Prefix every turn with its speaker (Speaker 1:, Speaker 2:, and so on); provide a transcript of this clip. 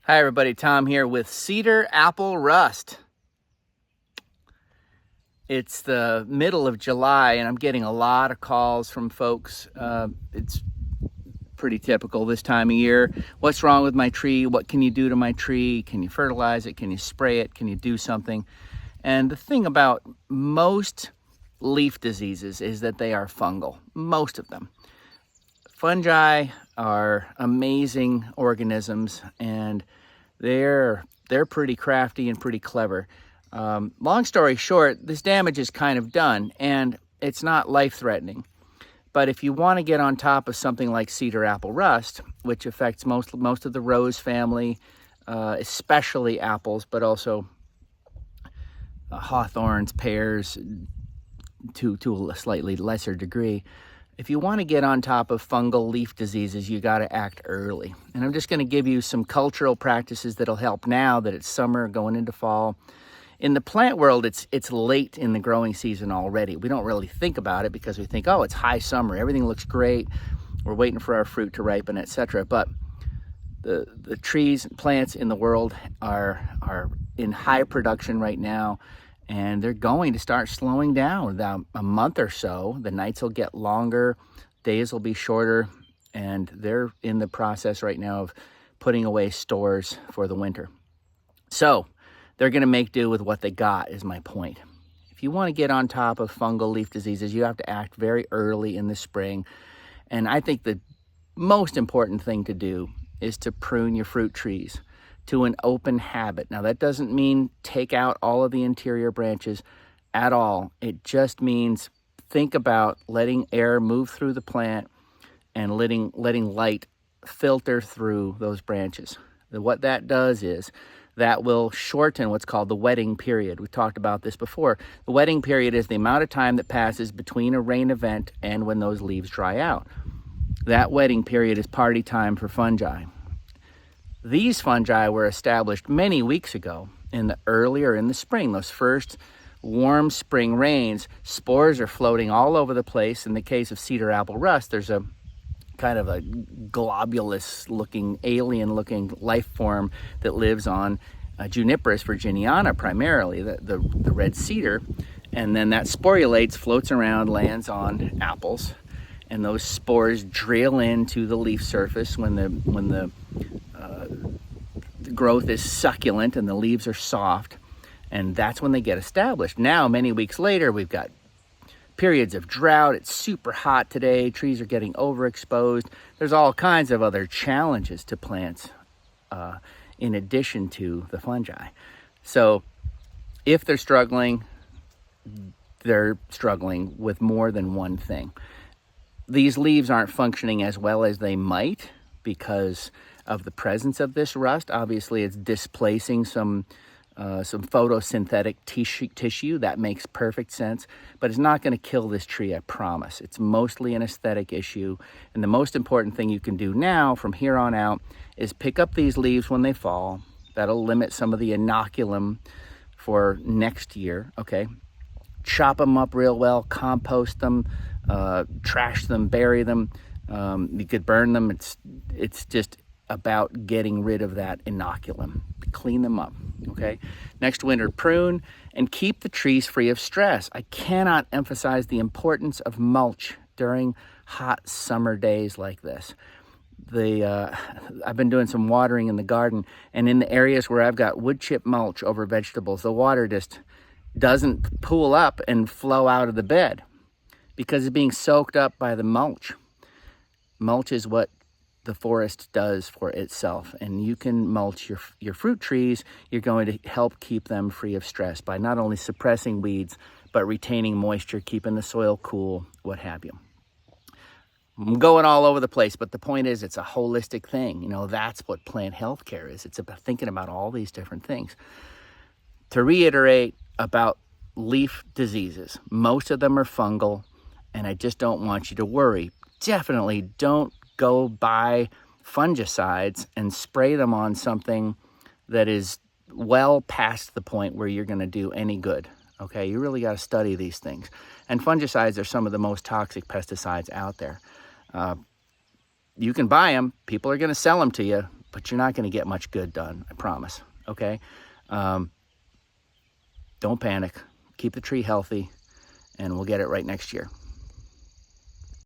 Speaker 1: Hi everybody, Tom here with cedar apple rust. It's the middle of July and I'm getting a lot of calls from folks. It's pretty typical this time of year. What's wrong with my tree? What can you do to my tree? Can you fertilize it? Can you spray it? Can you do something? And the thing about most leaf diseases is that they are fungal, most of them. Fungi are amazing organisms and they're pretty crafty and pretty clever. Long story short, this damage is kind of done and it's not life-threatening. But if you want to get on top of something like cedar apple rust, which affects most of the rose family, especially apples, but also hawthorns, pears, to a slightly lesser degree. If you want to get on top of fungal leaf diseases, you got to act early. And I'm just going to give you some cultural practices that'll help now that it's summer going into fall. In the plant world, it's late in the growing season already. We don't really think about it because we think, oh, it's high summer, everything looks great, we're waiting for our fruit to ripen, etc. But the trees and plants in the world are in high production right now. And they're going to start slowing down. About a month or so, the nights will get longer, days will be shorter, and they're in the process right now of putting away stores for the winter. So they're going to make do with what they got, is my point. If you want to get on top of fungal leaf diseases, you have to act very early in the spring. And I think the most important thing to do is to prune your fruit trees to an open habit. Now that doesn't mean take out all of the interior branches at all. It just means think about letting air move through the plant and letting light filter through those branches. What that does is that will shorten what's called the wetting period. We talked about this before. The wetting period is the amount of time that passes between a rain event and when those leaves dry out. That wetting period is party time for fungi. These fungi were established many weeks ago in the spring. Those first warm spring rains, spores are floating all over the place. In the case of cedar apple rust, there's a kind of a globulous looking, alien looking life form that lives on Juniperus virginiana primarily, the red cedar. And then that sporulates, floats around, lands on apples. And those spores drill into the leaf surface when the growth is succulent and the leaves are soft, and that's when they get established. Now, many weeks later, we've got periods of drought. It's super hot today. Trees are getting overexposed. There's all kinds of other challenges to plants in addition to the fungi. So if they're struggling with more than one thing. These leaves aren't functioning as well as they might because of the presence of this rust. Obviously, it's displacing some photosynthetic tissue. That makes perfect sense, but it's not going to kill this tree, I promise. It's mostly an aesthetic issue, and the most important thing you can do now from here on out is pick up these leaves when they fall. That'll limit some of the inoculum for next year, okay? Chop them up real well, compost them, trash them, bury them. You could burn them. It's just about getting rid of that inoculum. Clean them up, okay? Next winter, prune and keep the trees free of stress. I cannot emphasize the importance of mulch during hot summer days like this. I've been doing some watering in the garden, and in the areas where I've got wood chip mulch over vegetables, the water just doesn't pool up and flow out of the bed because it's being soaked up by the mulch. Mulch is what the forest does for itself, and you can mulch your fruit trees. You're going to help keep them free of stress by not only suppressing weeds, but retaining moisture, keeping the soil cool, what have you. I'm going all over the place, but the point is it's a holistic thing. You know, that's what plant health care is. It's about thinking about all these different things. To reiterate about leaf diseases, most of them are fungal, and I just don't want you to worry. Definitely don't go buy fungicides and spray them on something that is well past the point where you're going to do any good. Okay, you really got to study these things. And fungicides are some of the most toxic pesticides out there. You can buy them. People are going to sell them to you. but you're not going to get much good done, I promise, okay? Don't panic. Keep the tree healthy, and we'll get it right next year.